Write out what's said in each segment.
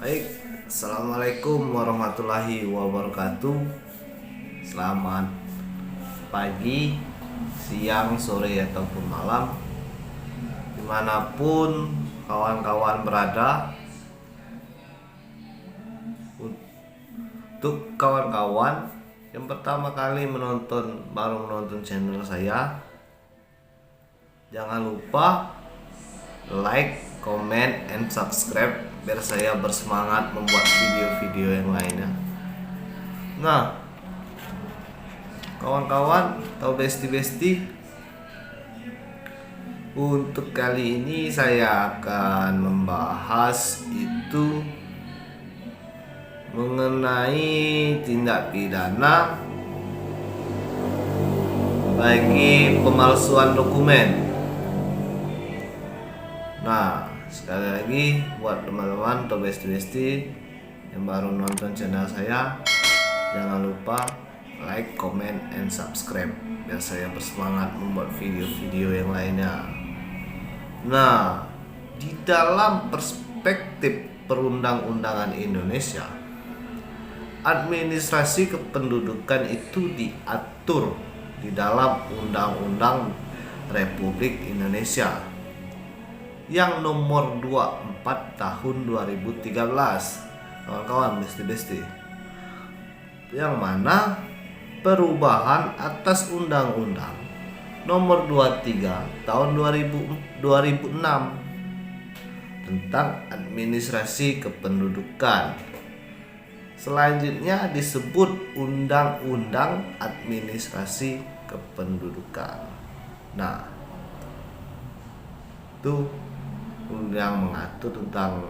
Baik, Assalamualaikum warahmatullahi wabarakatuh. Selamat pagi, siang, sore, ataupun malam, dimanapun kawan-kawan berada. Untuk kawan-kawan yang pertama kali baru menonton channel saya, jangan lupa like, comment, and subscribe biar saya bersemangat membuat video-video yang lainnya. Nah, kawan-kawan atau besti-besti, untuk kali ini saya akan membahas itu mengenai tindak pidana bagi pemalsuan dokumen. Nah, sekali lagi buat teman-teman atau besti-besti yang baru nonton channel saya, jangan lupa like, comment, and subscribe biar saya bersemangat membuat video-video yang lainnya. Nah, di dalam perspektif perundang-undangan Indonesia, administrasi kependudukan itu diatur di dalam Undang-Undang Republik Indonesia yang nomor 24 tahun 2013, kawan-kawan besti-besti, yang mana perubahan atas Undang-Undang nomor 23 tahun 2006 tentang administrasi kependudukan. Selanjutnya disebut Undang-Undang Administrasi Kependudukan. Nah, itu yang mengatur tentang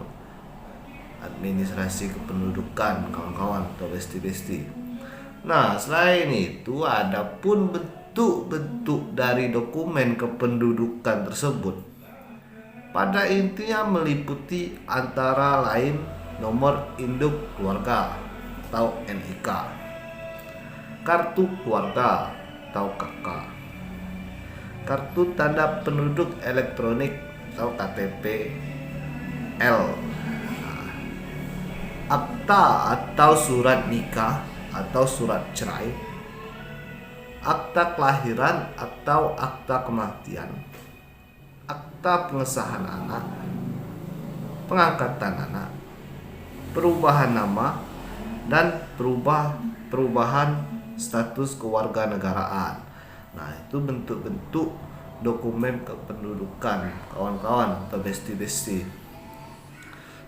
administrasi kependudukan, kawan-kawan atau besti-besti. Nah, selain itu ada pun bentuk-bentuk dari dokumen kependudukan tersebut. Pada intinya meliputi antara lain nomor induk keluarga atau NIK, kartu keluarga atau KK, kartu tanda penduduk elektronik atau KTP L, akta atau surat nikah atau surat cerai, akta kelahiran atau akta kematian, akta pengesahan anak, pengangkatan anak, perubahan nama, dan perubahan status kewarganegaraan. Nah, itu bentuk-bentuk dokumen kependudukan, kawan-kawan atau besti-besti.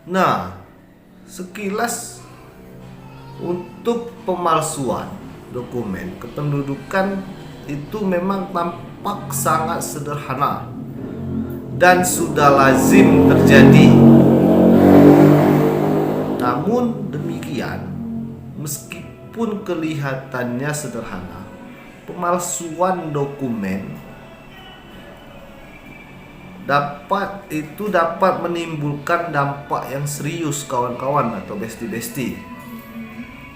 Nah, sekilas untuk pemalsuan dokumen kependudukan itu memang tampak sangat sederhana dan sudah lazim terjadi. Namun demikian, meskipun kelihatannya sederhana, pemalsuan dokumen dapat menimbulkan dampak yang serius, kawan-kawan atau besti-besti.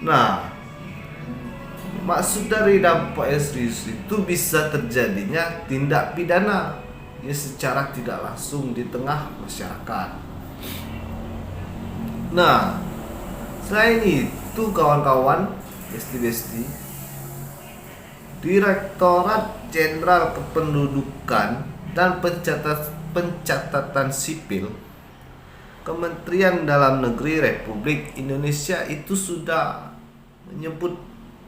Nah, maksud dari dampak yang serius itu bisa terjadinya tindak pidana yang secara tidak langsung di tengah masyarakat. Nah, selain itu, kawan-kawan besti-besti, Direktorat Jenderal Kependudukan dan Pencatatan Sipil Kementerian Dalam Negeri Republik Indonesia itu sudah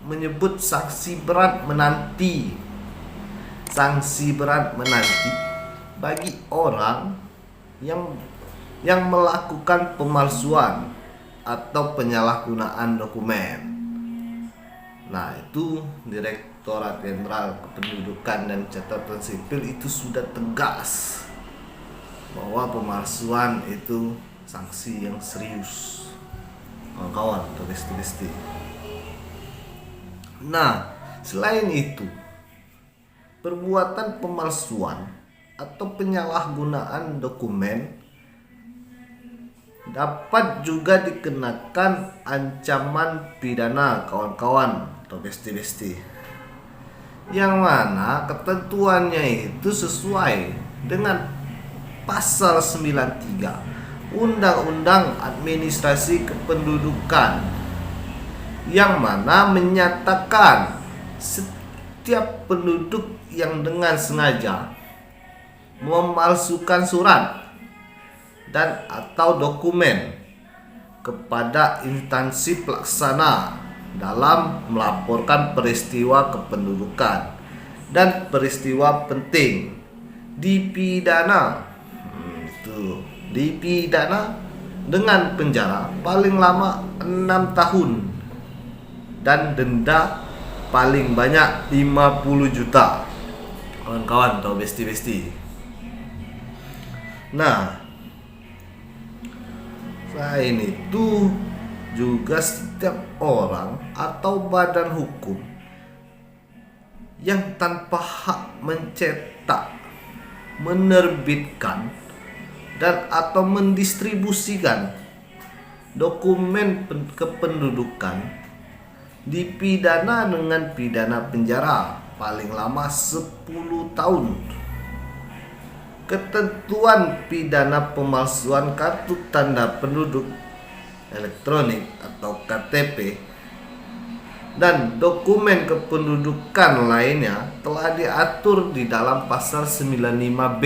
menyebut sanksi berat menanti bagi orang yang melakukan pemalsuan atau penyalahgunaan dokumen. Nah, itu Direktorat Jenderal Kependudukan dan Catatan Sipil itu sudah tegas bahwa pemalsuan itu sanksi yang serius, kawan-kawan atau besti-besti. Nah, selain itu, perbuatan pemalsuan atau penyalahgunaan dokumen dapat juga dikenakan ancaman pidana, kawan-kawan atau besti-besti, yang mana ketentuannya itu sesuai dengan pasal 93 Undang-Undang Administrasi Kependudukan, yang mana menyatakan setiap penduduk yang dengan sengaja memalsukan surat dan atau dokumen kepada instansi pelaksana dalam melaporkan peristiwa kependudukan dan peristiwa penting dipidana. Dipidana dengan penjara paling lama 6 tahun dan denda paling banyak 50 juta. Kawan-kawan atau besti-besti. Nah, selain itu juga setiap orang atau badan hukum yang tanpa hak mencetak, menerbitkan dan atau mendistribusikan dokumen kependudukan dipidana dengan pidana penjara paling lama 10 tahun. Ketentuan pidana pemalsuan kartu tanda penduduk elektronik atau KTP dan dokumen kependudukan lainnya telah diatur di dalam pasal 95B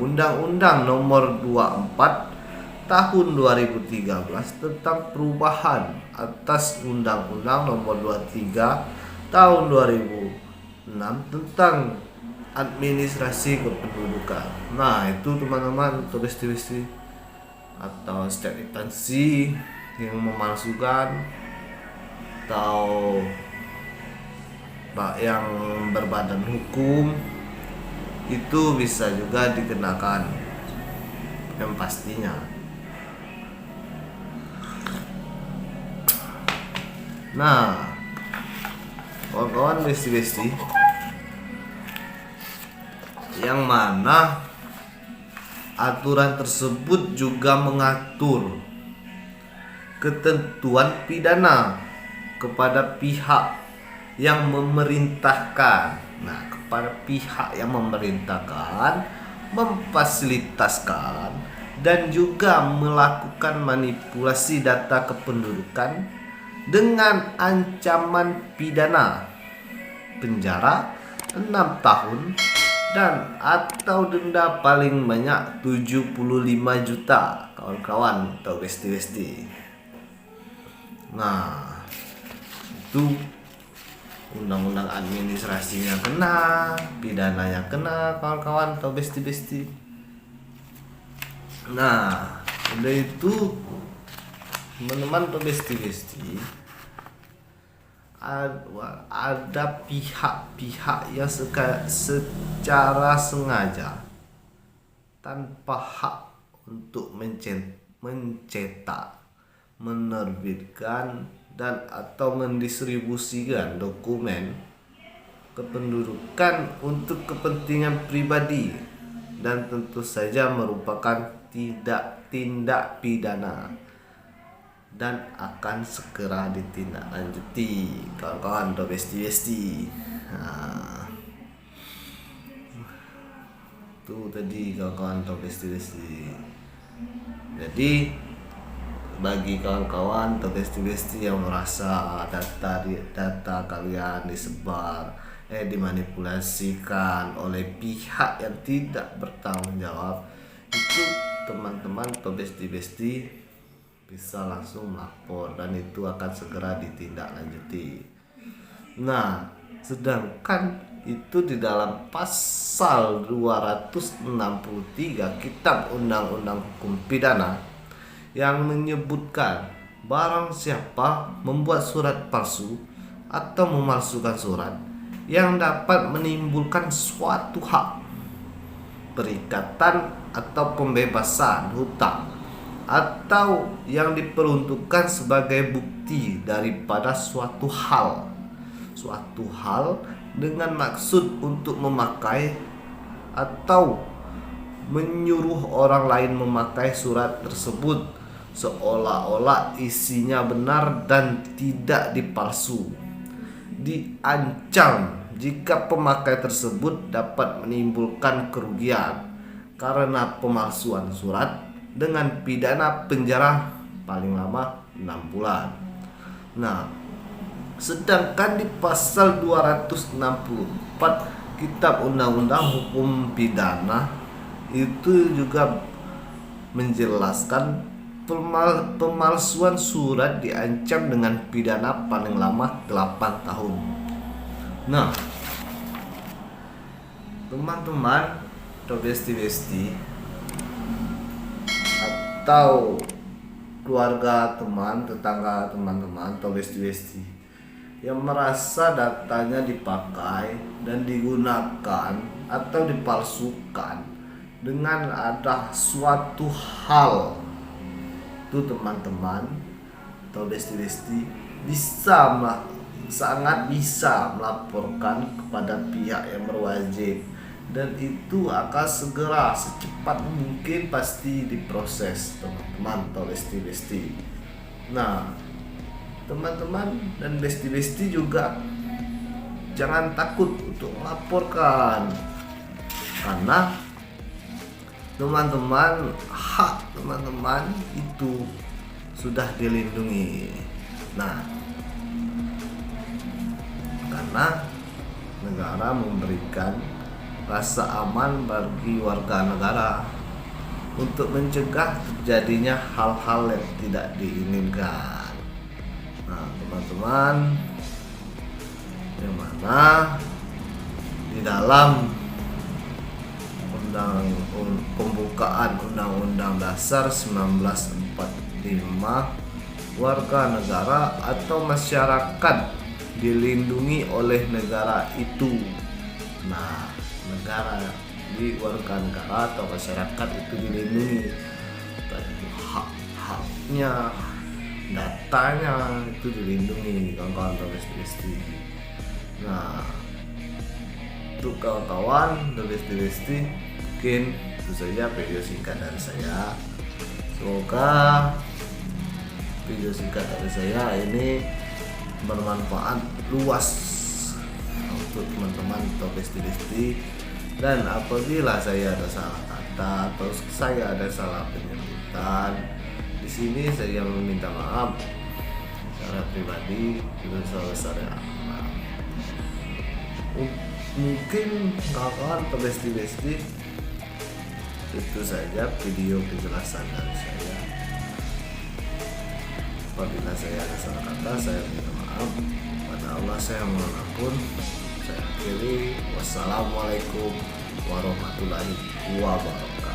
Undang-Undang Nomor 24 Tahun 2013 tentang perubahan atas Undang-Undang Nomor 23 Tahun 2006 tentang administrasi kependudukan. Nah, itu teman-teman atau besti-besti atau setiap instansi yang memalsukan atau yang berbadan hukum itu bisa juga dikenakan yang pastinya. Nah, kawan-kawan besti-besti, yang mana aturan tersebut juga mengatur ketentuan pidana kepada pihak yang memerintahkan. Nah, kepada pihak yang memerintahkan, memfasilitaskan dan juga melakukan manipulasi data kependudukan dengan ancaman pidana penjara 6 tahun dan atau denda paling banyak 75 juta, kawan-kawan atau besti-besti. Nah, itu undang-undang administrasinya kena, pidananya kena, kawan-kawan atau besti-besti. Nah, udah itu teman-teman atau besti-besti, ada pihak-pihak yang secara sengaja tanpa hak untuk mencetak, menerbitkan dan atau mendistribusikan dokumen kependudukan untuk kepentingan pribadi dan tentu saja merupakan tindak pidana dan akan segera ditindaklanjuti, kawan-kawan atau besti-besti. Nah, itu tadi kawan-kawan atau besti-besti. Jadi bagi kawan-kawan atau besti-besti yang merasa data kalian disebar, dimanipulasikan oleh pihak yang tidak bertanggung jawab, itu teman-teman atau besti-besti bisa langsung melapor dan itu akan segera ditindaklanjuti. Nah, sedangkan itu di dalam pasal 263 Kitab Undang-Undang Hukum Pidana yang menyebutkan barang siapa membuat surat palsu atau memalsukan surat yang dapat menimbulkan suatu hak, perikatan atau pembebasan hutang atau yang diperuntukkan sebagai bukti daripada suatu hal dengan maksud untuk memakai atau menyuruh orang lain memakai surat tersebut seolah-olah isinya benar dan tidak dipalsu, diancam jika pemakai tersebut dapat menimbulkan kerugian karena pemalsuan surat dengan pidana penjara paling lama 6 bulan. Nah, sedangkan di pasal 264 Kitab Undang-Undang Hukum Pidana itu juga menjelaskan pemalsuan surat diancam dengan pidana paling lama 8 tahun. Nah, teman-teman atau besti-besti atau keluarga teman, tetangga teman-teman atau besti-besti yang merasa datanya dipakai dan digunakan atau dipalsukan dengan ada suatu hal, itu teman-teman atau besti-besti sangat bisa melaporkan kepada pihak yang berwajib, dan itu akan segera secepat mungkin pasti diproses teman-teman atau besti-besti. Nah, teman-teman dan besti-besti juga jangan takut untuk melaporkan, karena teman-teman, hak teman-teman itu sudah dilindungi. Nah, karena negara memberikan rasa aman bagi warga negara untuk mencegah terjadinya hal-hal yang tidak diinginkan. Nah, teman-teman, yang mana di dalam pembukaan Undang-Undang Dasar 1945, warga negara atau masyarakat dilindungi oleh negara itu. Nah, di warga negara atau masyarakat itu dilindungi, hak-haknya, datanya itu dilindungi, kawan-kawan atau besti-besti. Nah, untuk kawan-kawan atau besti-besti, mungkin itu saja video singkat dari saya. Semoga video singkat dari saya ini bermanfaat luas untuk teman-teman atau besti-besti. Dan apabila saya ada salah kata atau saya ada salah penyebutan, di sini saya meminta maaf secara pribadi, itu sebesar maaf. Mungkin kawan atau besti-besti, itu saja video penjelasan dari saya. Apabila saya ada salah kata, saya minta maaf. Pada Allah saya mohon ampun. Saya akhiri. Wassalamualaikum warahmatullahi wabarakatuh.